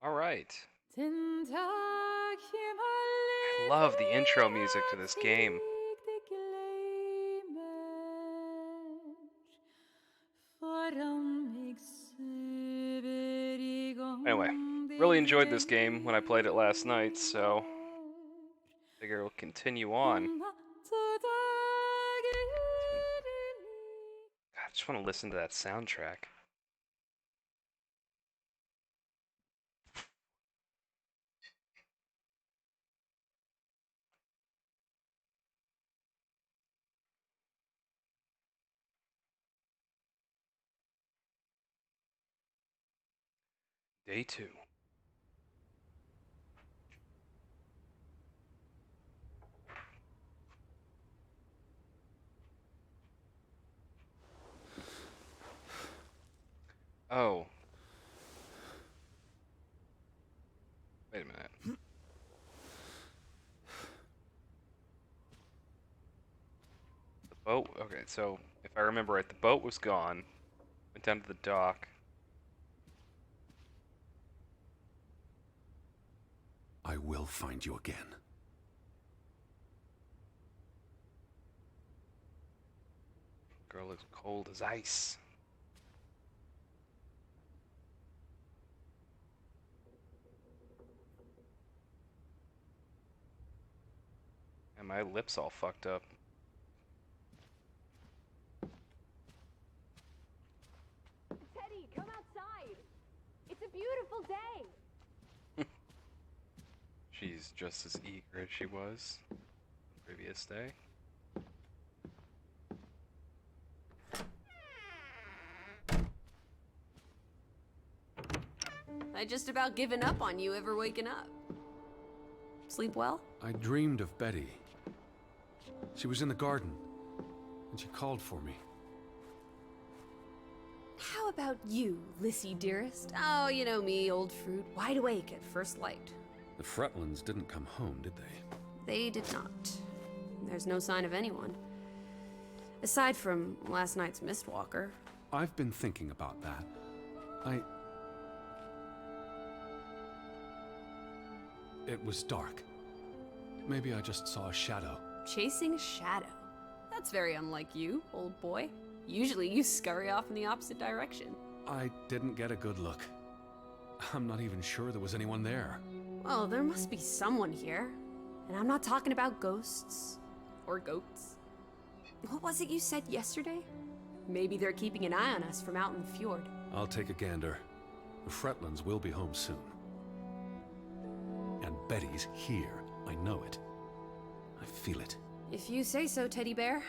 All right. Den Tag I himmel love the intro music to this game. liegt Foran mig svävar Anyway, igång really din enjoyed this game when I played it last night, so regnbär. figure we'll continue on. Om natt och dag är God, I just want to listen to that soundtrack. Day 2. Oh, wait a minute. The boat? Okay, so if I remember right, the boat was gone. Went down to the dock. I will find you again. Girl looks cold as ice. And my lips all fucked up. Teddy, come outside. It's a beautiful day. She's just as eager as she was the previous day. I just about given up on you ever waking up. Sleep well? I dreamed of Betty. She was in the garden, and she called for me. How about you, Lissy dearest? Oh, you know me, old fruit, wide awake at first light. The Fretlands didn't come home, did they? They did not. There's no sign of anyone. Aside from last night's Mistwalker. I've been thinking about that. It was dark. Maybe I just saw a shadow. Chasing a shadow. That's very unlike you, old boy. Usually you scurry off in the opposite direction. I didn't get a good look. I'm not even sure there was anyone there. Well, there must be someone here. And I'm not talking about ghosts. Or goats. What was it you said yesterday? Maybe they're keeping an eye on us from out in the fjord. I'll take a gander. The Fretlands will be home soon. And Betty's here. I know it. I feel it. If you say so, teddy bear.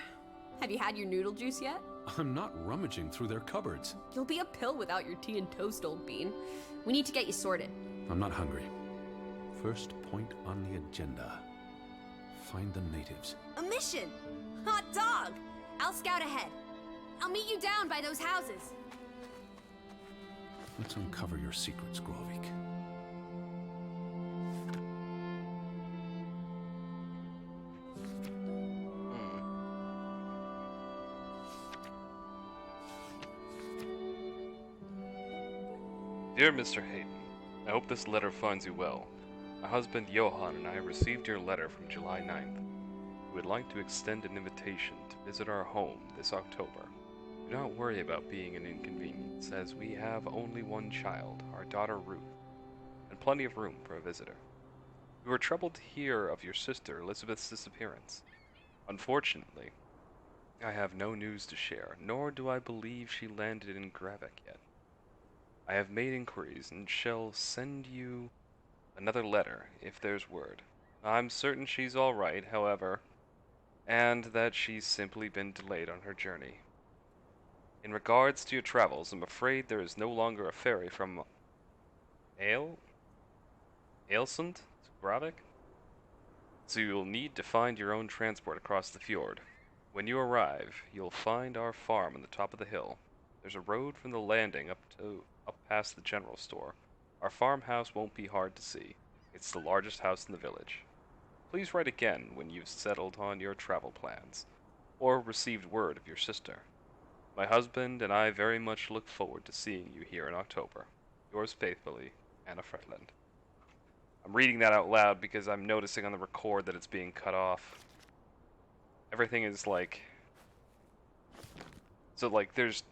Have you had your noodle juice yet? I'm not rummaging through their cupboards. You'll be a pill without your tea and toast, old bean. We need to get you sorted. I'm not hungry. First point on the agenda. Find the natives. A mission! Hot dog! I'll scout ahead. I'll meet you down by those houses. Let's uncover your secrets, Grovik. Dear Mr. Hayden, I hope this letter finds you well. My husband Johann and I received your letter from July 9th. We would like to extend an invitation to visit our home this October. Do not worry about being an inconvenience, as we have only one child, our daughter Ruth, and plenty of room for a visitor. We were troubled to hear of your sister Elizabeth's disappearance. Unfortunately, I have no news to share, nor do I believe she landed in Gravik yet. I have made inquiries and shall send you another letter if there's word. I'm certain she's all right, however, and that she's simply been delayed on her journey. In regards to your travels, I'm afraid there is no longer a ferry from Ale? Ailsund to Gravik? So you'll need to find your own transport across the fjord. When you arrive, you'll find our farm on the top of the hill. There's a road from the landing up past the general store. Our farmhouse won't be hard to see. It's the largest house in the village. Please write again when you've settled on your travel plans, or received word of your sister. My husband and I very much look forward to seeing you here in October. Yours faithfully, Anna Fretland. I'm reading that out loud because I'm noticing on the record that it's being cut off. Everything is like... So like there's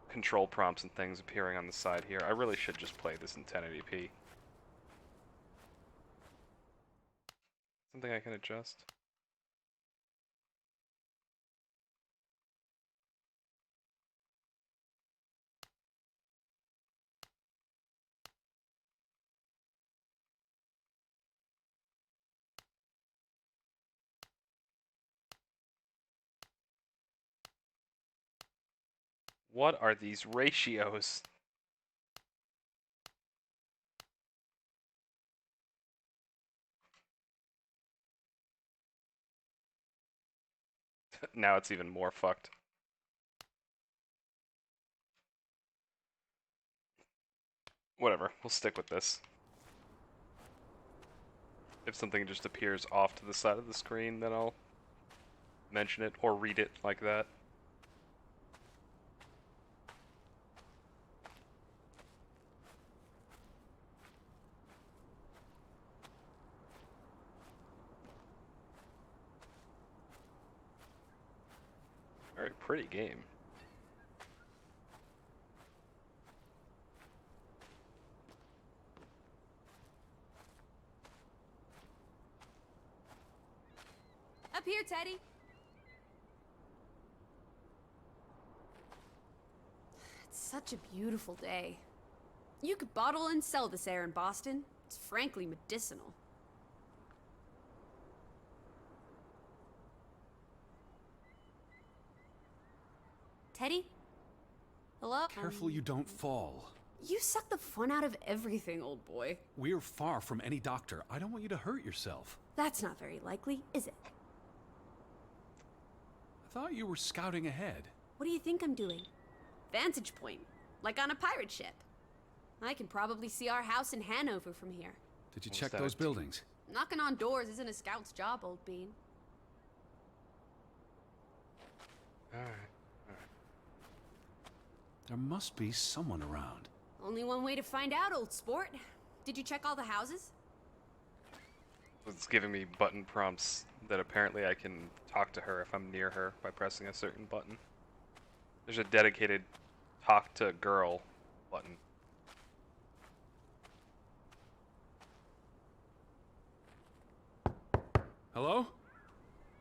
control prompts and things appearing on the side here. I really should just play this in 1080p. Something I can adjust? What are these ratios? Now it's even more fucked. Whatever, we'll stick with this. If something just appears off to the side of the screen, then I'll mention it or read it like that. Very pretty game. Up here, Teddy. It's such a beautiful day. You could bottle and sell this air in Boston. It's frankly medicinal. Teddy? Hello? Careful you don't fall. You suck the fun out of everything, old boy. We're far from any doctor. I don't want you to hurt yourself. That's not very likely, is it? I thought you were scouting ahead. What do you think I'm doing? Vantage point, like on a pirate ship. I can probably see our house in Hanover from here. Did you What's check that? those buildings? Knocking on doors isn't a scout's job, old bean. Alright. There must be someone around. Only one way to find out, old sport. Did you check all the houses? It's giving me button prompts that apparently I can talk to her if I'm near her by pressing a certain button. There's a dedicated talk to girl button. Hello?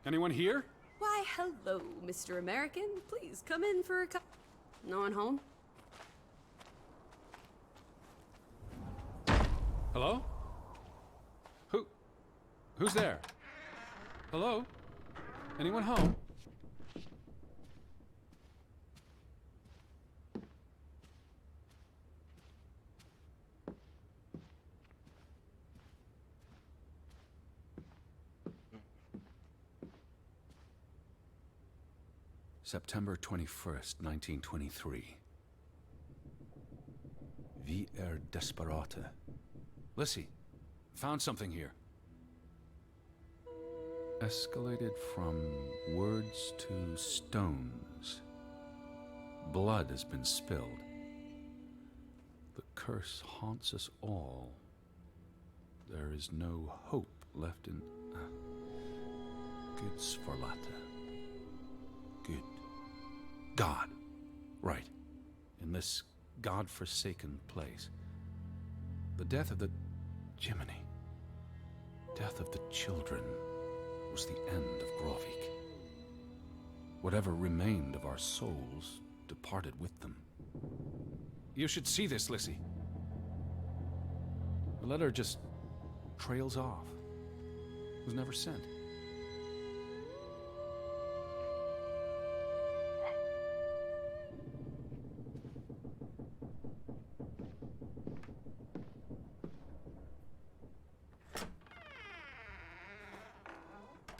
Anyone here? Why, hello, Mr. American. Please come in for a cup. No one home? Hello? Who's there? Hello? Anyone home? September 21st, 1923. Vi desperata. Lissy, found something here. Escalated from words to stones. Blood has been spilled. The curse haunts us all. There is no hope left in... Good Sforlata. Good. God. Right. In this God-forsaken place. The death of the... Jiminy. Death of the children was the end of Grovik. Whatever remained of our souls departed with them. You should see this, Lissy. The letter just trails off. Was never sent.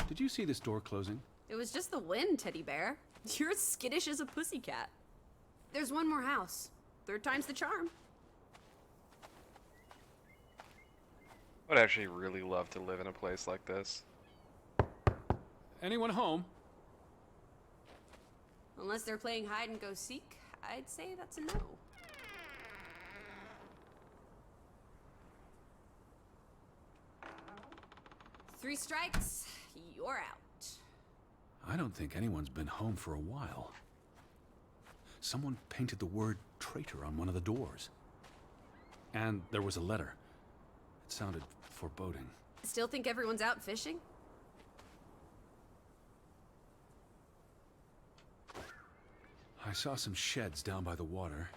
Did you see this door closing? It was just the wind, teddy bear. You're as skittish as a pussycat. There's one more house. Third time's the charm. I would actually really love to live in a place like this. Anyone home? Unless they're playing hide and go seek, I'd say that's a no. 3 strikes, you're out. I don't think anyone's been home for a while. Someone painted the word traitor on one of the doors. And there was a letter. It sounded foreboding. Still think everyone's out fishing? I saw some sheds down by the water.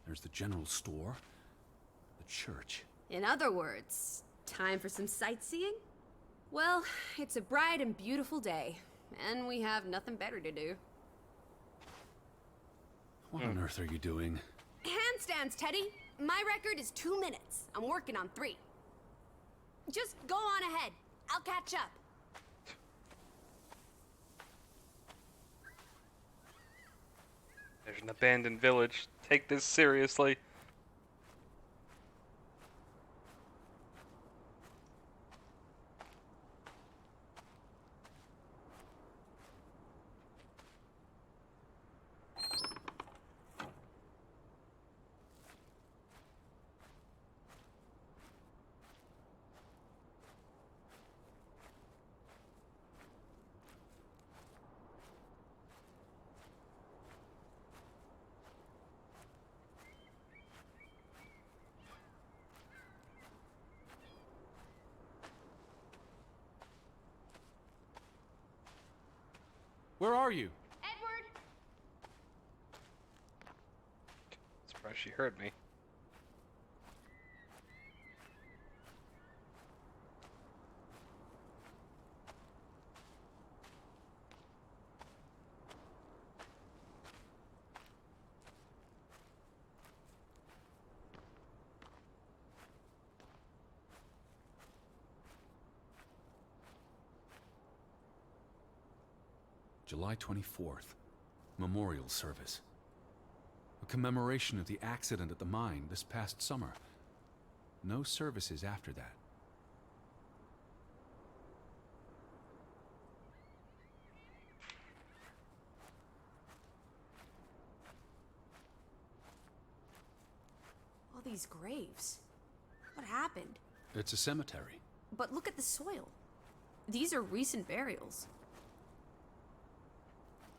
There's the general store, the church. In other words, time for some sightseeing? Well, it's a bright and beautiful day, and we have nothing better to do. What on earth are you doing? Handstands, Teddy! My record is 2 minutes. I'm working on 3. Just go on ahead. I'll catch up. There's an abandoned village. Take this seriously. Where are you? Edward! Surprised she heard me. July 24th. Memorial service. A commemoration of the accident at the mine this past summer. No services after that. All these graves. What happened? It's a cemetery. But look at the soil. These are recent burials.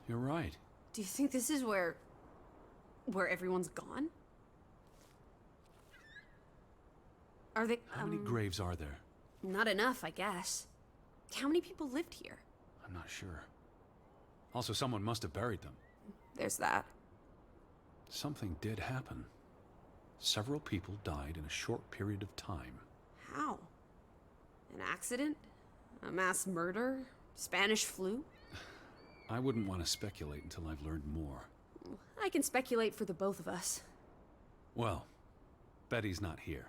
You're right. Do you think this is where everyone's gone? Are they, How many graves are there? Not enough, I guess. How many people lived here? I'm not sure. Also, someone must have buried them. There's that. Something did happen. Several people died in a short period of time. How? An accident? A mass murder? Spanish flu? I wouldn't want to speculate until I've learned more. I can speculate for the both of us. Well, Betty's not here.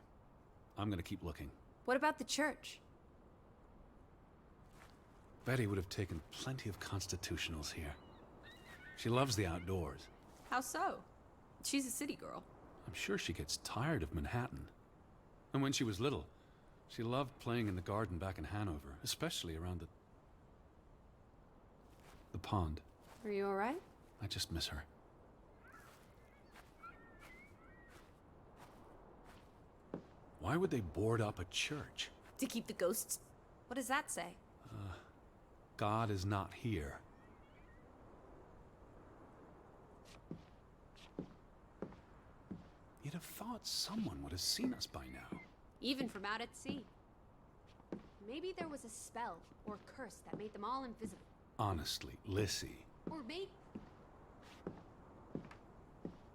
I'm gonna keep looking. What about the church? Betty would have taken plenty of constitutionals here. She loves the outdoors. How so? She's a city girl. I'm sure she gets tired of Manhattan. And when she was little, she loved playing in the garden back in Hanover, especially around the pond. Are you alright? I just miss her. Why would they board up a church? To keep the ghosts? What does that say? God is not here. You'd have thought someone would have seen us by now. Even from out at sea. Maybe there was a spell or curse that made them all invisible. Honestly, Lissy. Or maybe...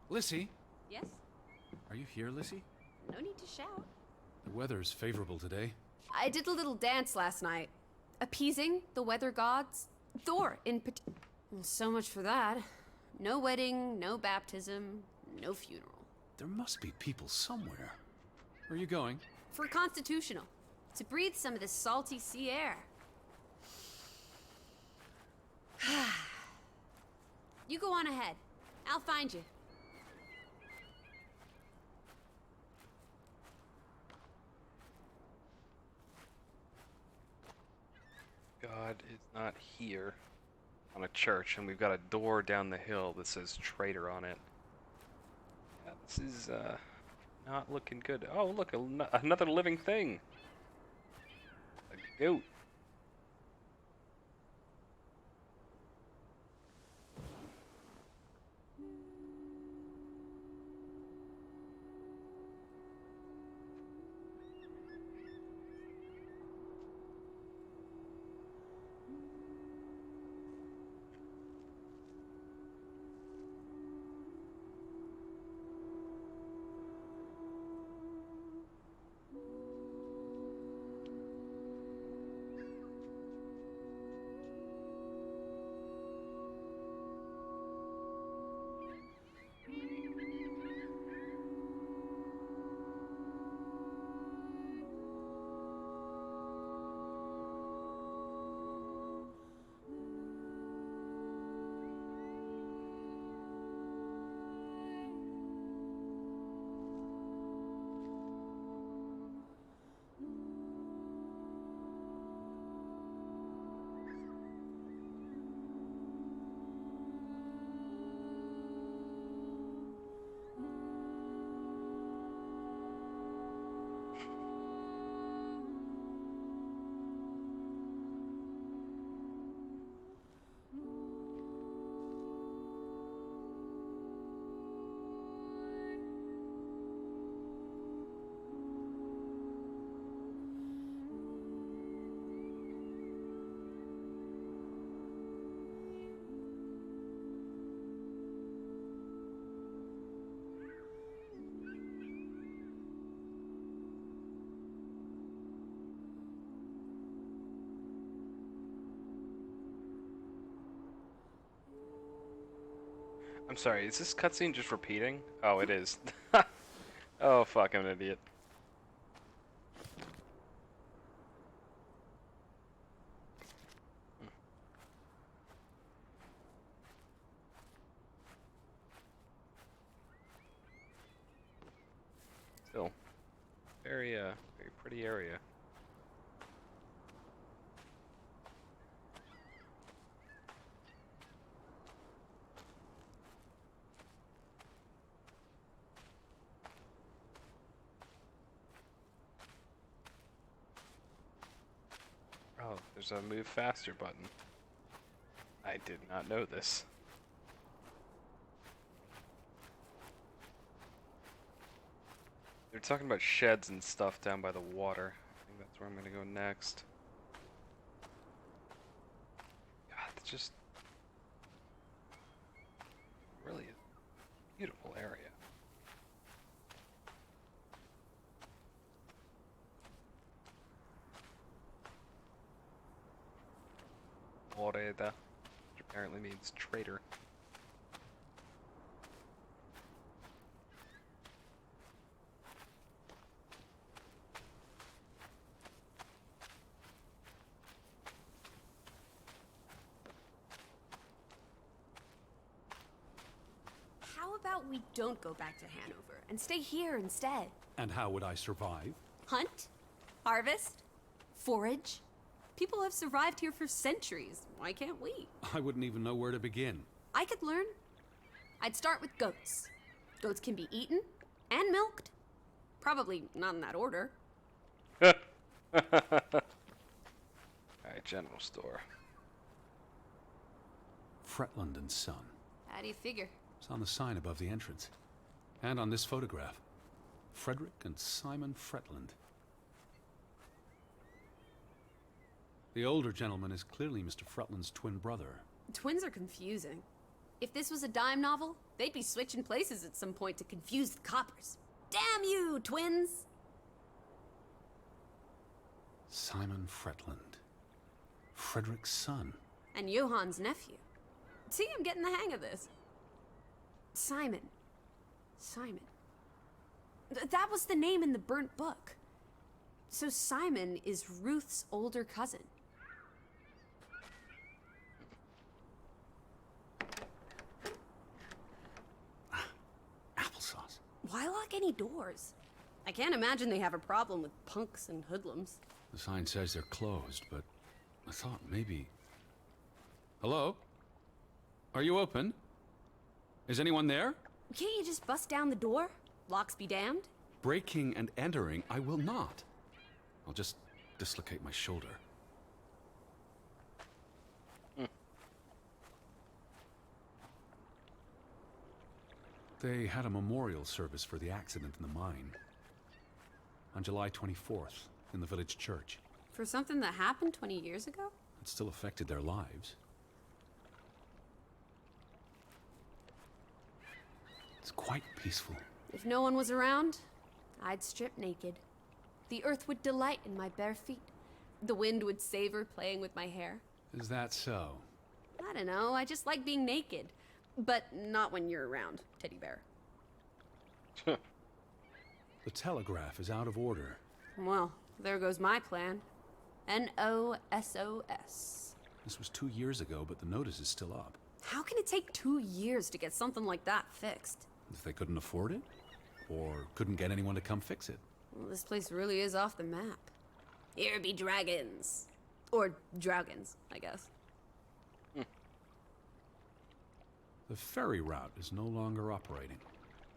Lissy? Yes? Are you here, Lissy? No need to shout. The weather's favorable today. I did a little dance last night. Appeasing the weather gods. Thor, in particular. So much for that. No wedding, no baptism, no funeral. There must be people somewhere. Where are you going? For constitutional. To breathe some of this salty sea air. You go on ahead. I'll find you. God is not here on a church, and we've got a door down the hill that says traitor on it. Yeah, this is not looking good. Oh, look, another living thing. A goat. I'm sorry, is this cutscene just repeating? Oh, it is. Oh, fuck, I'm an idiot. Still, very pretty area. Oh, there's a move faster button. I did not know this. They're talking about sheds and stuff down by the water. I think that's where I'm gonna go next. God, it's just really a beautiful area. Oreda, which apparently means traitor. How about we don't go back to Hanover and stay here instead? And how would I survive? Hunt? Harvest? Forage? People have survived here for centuries. Why can't we? I wouldn't even know where to begin. I could learn. I'd start with goats. Goats can be eaten and milked. Probably not in that order. Alright, general store. Fretland and Son. How do you figure? It's on the sign above the entrance. And on this photograph. Frederick and Simon Fretland. The older gentleman is clearly Mr. Fretland's twin brother. Twins are confusing. If this was a dime novel, they'd be switching places at some point to confuse the coppers. Damn you, twins! Simon Fretland. Frederick's son. And Johann's nephew. See, I'm getting the hang of this. Simon. That was the name in the burnt book. So Simon is Ruth's older cousin. Applesauce. Why lock any doors? I can't imagine they have a problem with punks and hoodlums. The sign says they're closed, but I thought maybe... Hello? Are you open? Is anyone there? Can't you just bust down the door? Locks be damned. Breaking and entering, I will not. I'll just dislocate my shoulder. They had a memorial service for the accident in the mine. On July 24th, in the village church. For something that happened 20 years ago? It still affected their lives. It's quite peaceful. If no one was around, I'd strip naked. The earth would delight in my bare feet. The wind would savor playing with my hair. Is that so? I don't know, I just like being naked. But not when you're around, teddy bear. The telegraph is out of order. Well, there goes my plan. NOSOS. This was 2 years ago, but the notice is still up. How can it take 2 years to get something like that fixed? If they couldn't afford it? Or couldn't get anyone to come fix it? Well, this place really is off the map. Here be dragons. Or Draugans, I guess. The ferry route is no longer operating.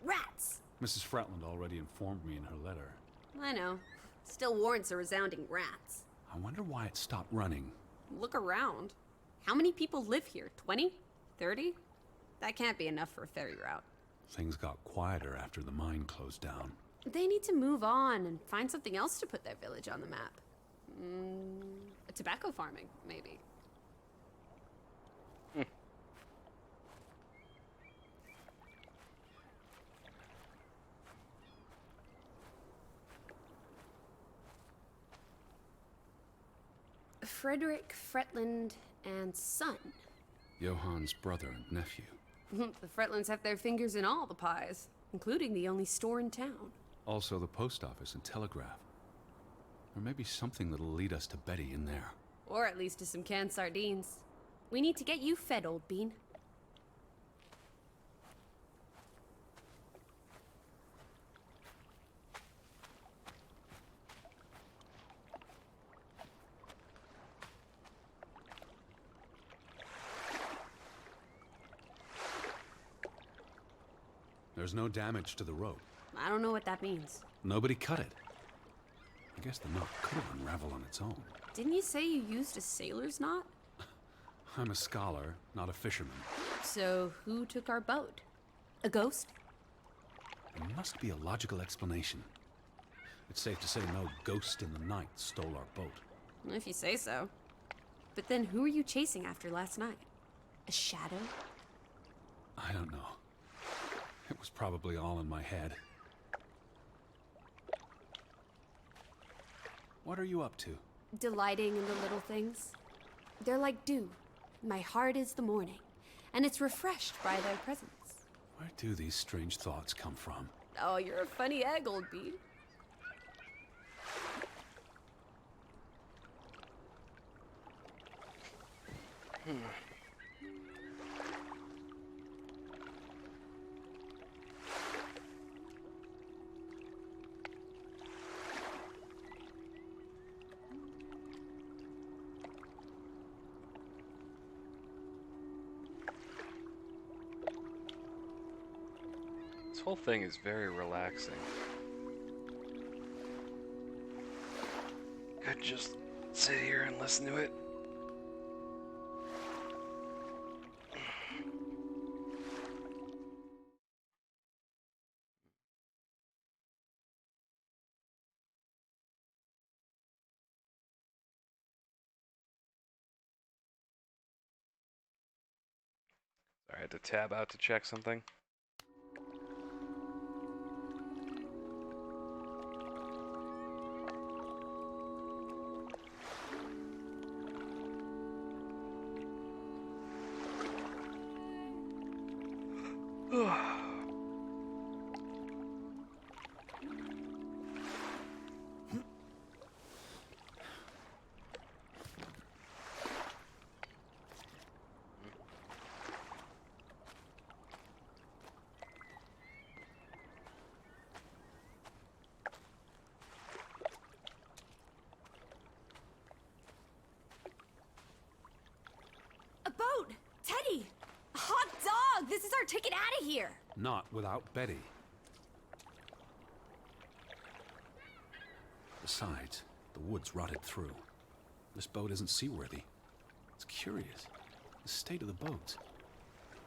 Rats! Mrs. Fretland already informed me in her letter. I know. Still warrants a resounding rats. I wonder why it stopped running. Look around. How many people live here? 20? 30? That can't be enough for a ferry route. Things got quieter after the mine closed down. They need to move on and find something else to put their village on the map. Tobacco farming, maybe. Frederick Fretland and Son. Johann's brother and nephew. The Fretlands have their fingers in all the pies, including the only store in town. Also the post office and telegraph. Or maybe something that'll lead us to Betty in there. Or at least to some canned sardines. We need to get you fed, old bean. There's no damage to the rope. I don't know what that means. Nobody cut it. I guess the knot could have unraveled on its own. Didn't you say you used a sailor's knot? I'm a scholar, not a fisherman. So who took our boat? A ghost? There must be a logical explanation. It's safe to say no ghost in the night stole our boat. If you say so. But then who were you chasing after last night? A shadow? I don't know. It was probably all in my head. What are you up to? Delighting in the little things. They're like dew. My heart is the morning, and it's refreshed by their presence. Where do these strange thoughts come from? Oh, you're a funny egg, old bean. This whole thing is very relaxing. Could just sit here and listen to it. I had to tab out to check something. A boat! Teddy! A hot dog! This is our ticket out of here! Not without Betty. Besides, the woods rotted through. This boat isn't seaworthy. It's curious. The state of the boats.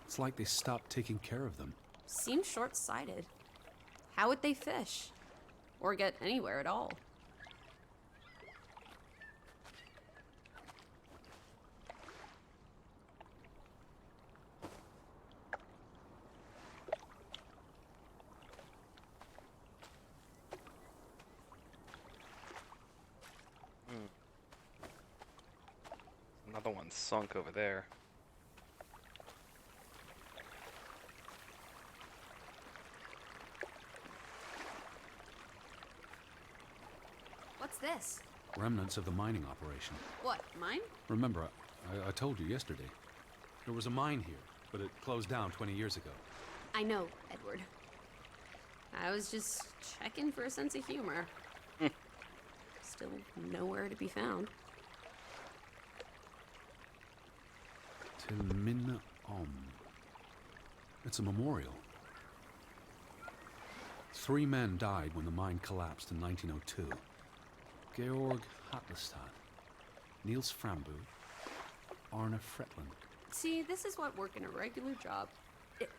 It's like they stopped taking care of them. Seems short-sighted. How would they fish? Or get anywhere at all? Another one sunk over there. What's this? Remnants of the mining operation. What, mine? Remember, I told you yesterday. There was a mine here, but it closed down 20 years ago. I know, Edward. I was just checking for a sense of humor. Still nowhere to be found. Tilmin Om. It's a memorial. 3 men died when the mine collapsed in 1902. Georg Hatlestad, Niels Frambu, Arne Fretland. See, this is what working a regular job.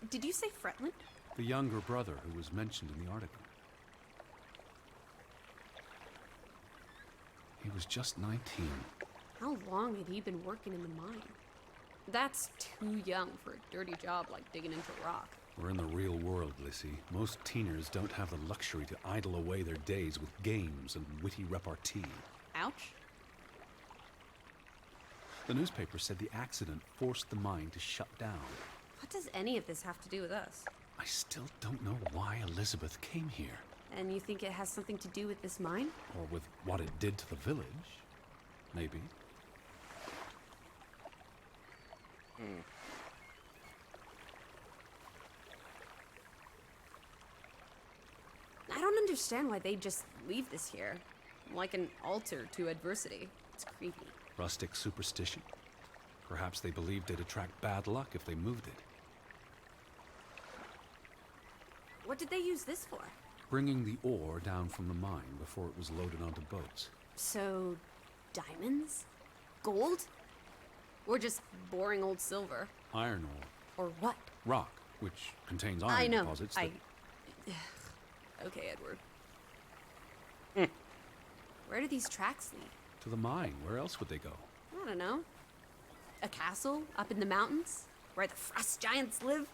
Did you say Fretland? The younger brother who was mentioned in the article. He was just 19. How long had he been working in the mine? That's too young for a dirty job like digging into rock. We're in the real world, Lissy. Most teeners don't have the luxury to idle away their days with games and witty repartee. Ouch. The newspaper said the accident forced the mine to shut down. What does any of this have to do with us? I still don't know why Elizabeth came here, And you think it has something to do with this mine? or with what it did to the village. Maybe. I don't understand why they just leave this here. Like an altar to adversity. It's creepy. Rustic superstition. Perhaps they believed they'd attract bad luck if they moved it. What did they use this for? Bringing the ore down from the mine before it was loaded onto boats. So, diamonds? Gold? Or just boring old silver? Iron ore. Or what? Rock, which contains iron I know. deposits that... Okay, Edward. Where do these tracks lead? To the mine. Where else would they go? I don't know. A castle up in the mountains? Where the frost giants live?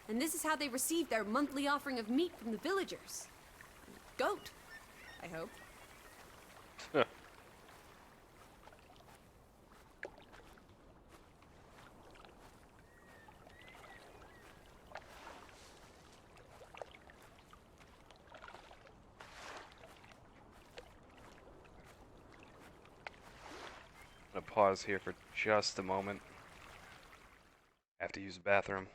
And this is how they receive their monthly offering of meat from the villagers. Goat, I hope. I'm gonna pause here for just a moment. I have to use the bathroom.